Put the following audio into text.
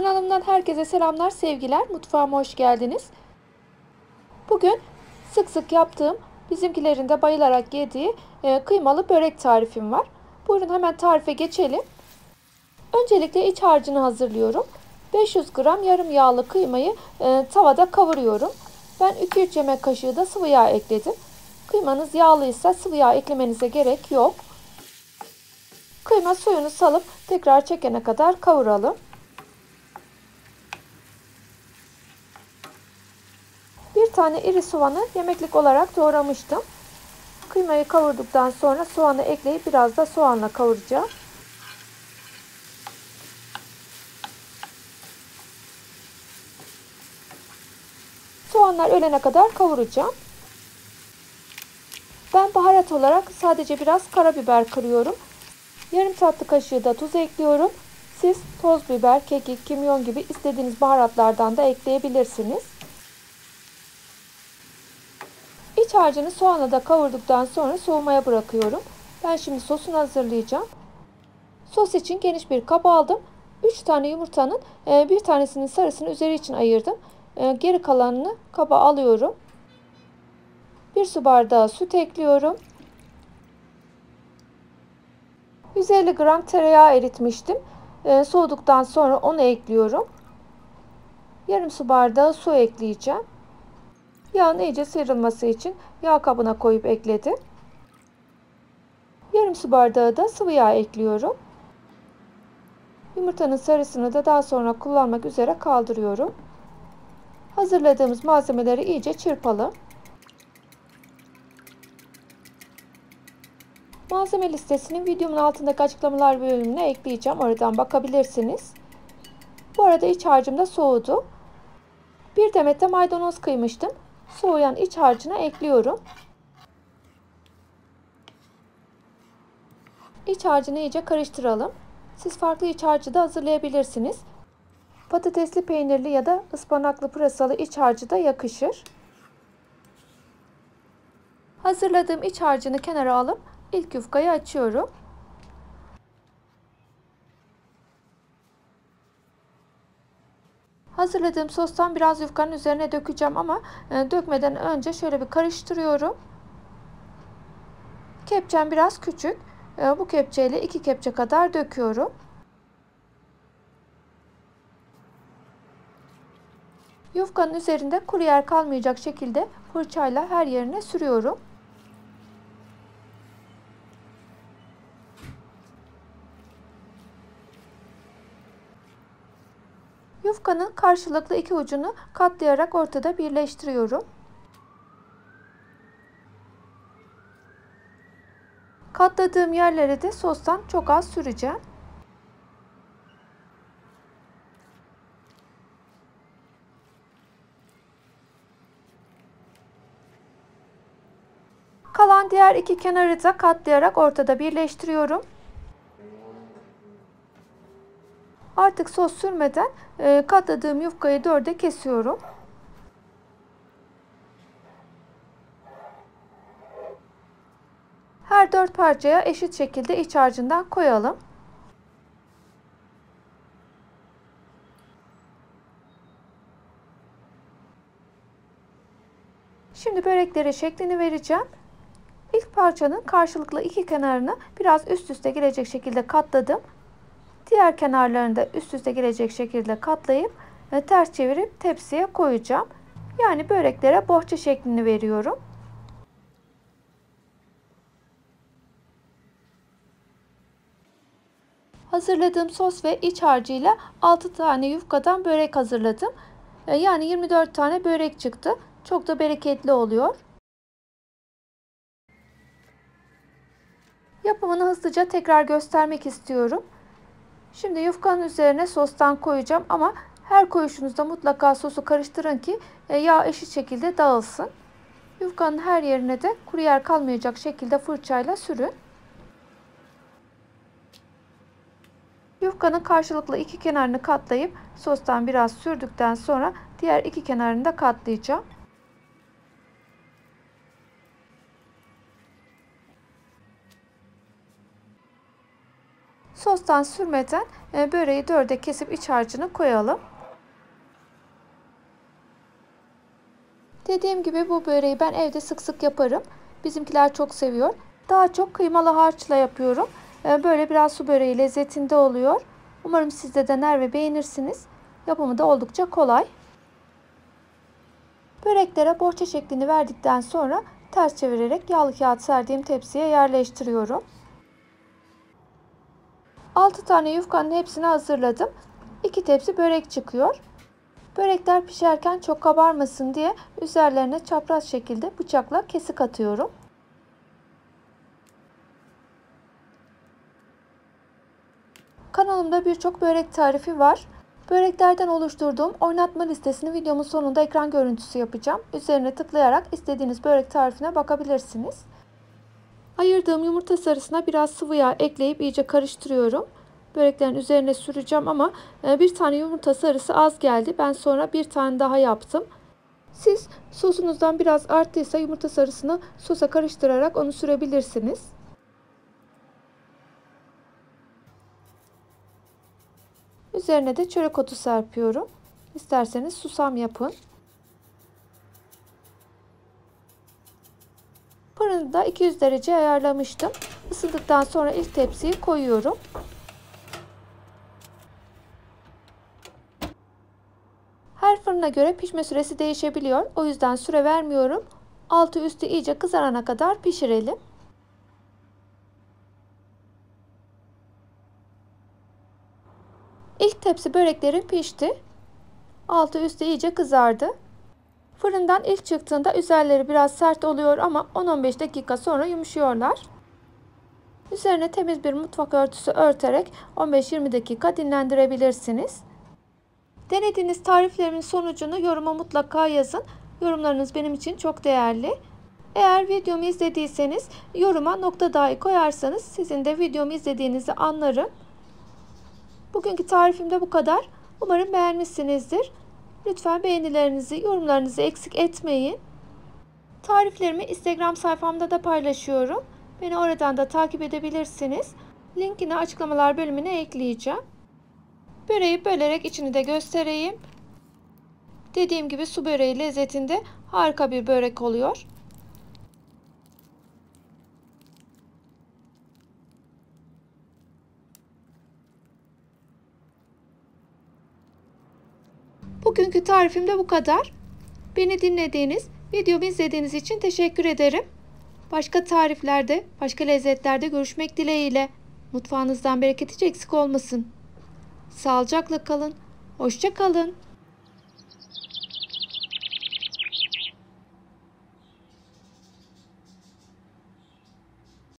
Kanalımdan herkese selamlar, sevgiler. Mutfağıma hoş geldiniz. Bugün sık sık yaptığım, bizimkilerin de bayılarak yediği kıymalı börek tarifim var. Buyurun hemen tarife geçelim. Öncelikle iç harcını hazırlıyorum. 500 gram yarım yağlı kıymayı tavada kavuruyorum. Ben 2-3 yemek kaşığı da sıvı yağ ekledim. Kıymanız yağlıysa sıvı yağ eklemenize gerek yok. Kıyma suyunu salıp tekrar çekene kadar kavuralım. Bir tane iri soğanı yemeklik olarak doğramıştım. Kıymayı kavurduktan sonra soğanı ekleyip biraz da soğanla kavuracağım. Soğanlar ölene kadar kavuracağım. Ben baharat olarak sadece biraz karabiber kırıyorum. Yarım tatlı kaşığı da tuz ekliyorum. Siz toz biber, kekik, kimyon gibi istediğiniz baharatlardan da ekleyebilirsiniz. İç harcını soğanla da kavurduktan sonra soğumaya bırakıyorum. Ben şimdi sosunu hazırlayacağım. Sos için geniş bir kap aldım. 3 tane yumurtanın bir tanesinin sarısını üzeri için ayırdım. Geri kalanını kaba alıyorum. 1 su bardağı süt ekliyorum. 150 gram tereyağı eritmiştim. Soğuduktan sonra onu ekliyorum. Yarım su bardağı su ekleyeceğim. Yağın iyice sıyrılması için yağ kabına koyup ekledim. Yarım su bardağı da sıvı yağ ekliyorum. Yumurtanın sarısını da daha sonra kullanmak üzere kaldırıyorum. Hazırladığımız malzemeleri iyice çırpalım. Malzeme listesini videomun altındaki açıklamalar bölümüne ekleyeceğim. Oradan bakabilirsiniz. Bu arada iç harcım da soğudu. Bir demet de maydanoz kıymıştım. Soğuyan iç harcına ekliyorum. İç harcını iyice karıştıralım. Siz farklı iç harcı da hazırlayabilirsiniz. Patatesli peynirli ya da ıspanaklı pırasalı iç harcı da yakışır. Hazırladığım iç harcını kenara alıp ilk yufkayı açıyorum. Hazırladığım sostan biraz yufkanın üzerine dökeceğim ama dökmeden önce şöyle bir karıştırıyorum. Kepçem biraz küçük. Bu kepçeyle 2 kepçe kadar döküyorum. Yufkanın üzerinde kuru yer kalmayacak şekilde fırçayla her yerine sürüyorum. Yufkanın karşılıklı iki ucunu katlayarak ortada birleştiriyorum. Katladığım yerlere de sostan çok az süreceğim. Kalan diğer iki kenarı da katlayarak ortada birleştiriyorum. Artık sos sürmeden katladığım yufkayı 4'e kesiyorum. Her 4 parçaya eşit şekilde iç harcından koyalım. Şimdi böreklere şeklini vereceğim. İlk parçanın karşılıklı iki kenarını biraz üst üste gelecek şekilde katladım. Diğer kenarlarını da üst üste gelecek şekilde katlayıp ters çevirip tepsiye koyacağım. Yani böreklere bohça şeklini veriyorum. Hazırladığım sos ve iç harcıyla 6 tane yufkadan börek hazırladım. Yani 24 tane börek çıktı. Çok da bereketli oluyor. Yapımını hızlıca tekrar göstermek istiyorum. Şimdi yufkanın üzerine sostan koyacağım ama her koyuşunuzda mutlaka sosu karıştırın ki yağ eşit şekilde dağılsın. Yufkanın her yerine de kuru yer kalmayacak şekilde fırçayla sürün. Yufkanın karşılıklı iki kenarını katlayıp sostan biraz sürdükten sonra diğer iki kenarını da katlayacağım. Sostan sürmeden böreği 4'e kesip iç harcını koyalım. Dediğim gibi bu böreği ben evde sık sık yaparım. Bizimkiler çok seviyor. Daha çok kıymalı harçla yapıyorum. Böyle biraz su böreği lezzetinde oluyor. Umarım siz de dener ve beğenirsiniz. Yapımı da oldukça kolay. Böreklere bohça şeklini verdikten sonra ters çevirerek yağlı kağıt serdiğim tepsiye yerleştiriyorum. 6 tane yufkanın hepsini hazırladım. 2 tepsi börek çıkıyor. Börekler pişerken çok kabarmasın diye üzerlerine çapraz şekilde bıçakla kesik atıyorum. Kanalımda birçok börek tarifi var. Böreklerden oluşturduğum oynatma listesini videomun sonunda ekran görüntüsü yapacağım. Üzerine tıklayarak istediğiniz börek tarifine bakabilirsiniz. Ayırdığım yumurta sarısına biraz sıvı yağ ekleyip iyice karıştırıyorum. Böreklerin üzerine süreceğim ama bir tane yumurta sarısı az geldi. Ben sonra bir tane daha yaptım. Siz sosunuzdan biraz arttıysa yumurta sarısını sosa karıştırarak onu sürebilirsiniz. Üzerine de çörek otu serpiyorum. İsterseniz susam yapın. Fırını da 200 derece ayarlamıştım. Isındıktan sonra ilk tepsiyi koyuyorum. Her fırına göre pişme süresi değişebiliyor. O yüzden süre vermiyorum. Altı üstü iyice kızarana kadar pişirelim. İlk tepsi böreklerim pişti. Altı üstü iyice kızardı. Fırından ilk çıktığında üzerleri biraz sert oluyor ama 10-15 dakika sonra yumuşuyorlar. Üzerine temiz bir mutfak örtüsü örterek 15-20 dakika dinlendirebilirsiniz. Denediğiniz tariflerimin sonucunu yoruma mutlaka yazın. Yorumlarınız benim için çok değerli. Eğer videomu izlediyseniz yoruma nokta dahi koyarsanız sizin de videomu izlediğinizi anlarım. Bugünkü tarifim de bu kadar. Umarım beğenmişsinizdir. Lütfen beğenilerinizi, yorumlarınızı eksik etmeyin. Tariflerimi Instagram sayfamda da paylaşıyorum. Beni oradan da takip edebilirsiniz. Linkini açıklamalar bölümüne ekleyeceğim. Böreği bölerek içini de göstereyim. Dediğim gibi su böreği lezzetinde harika bir börek oluyor. Bugünkü tarifim de bu kadar. Beni dinlediğiniz, videomu izlediğiniz için teşekkür ederim. Başka tariflerde, başka lezzetlerde görüşmek dileğiyle. Mutfağınızdan bereket hiç eksik olmasın. Sağlıcakla kalın. Hoşça kalın.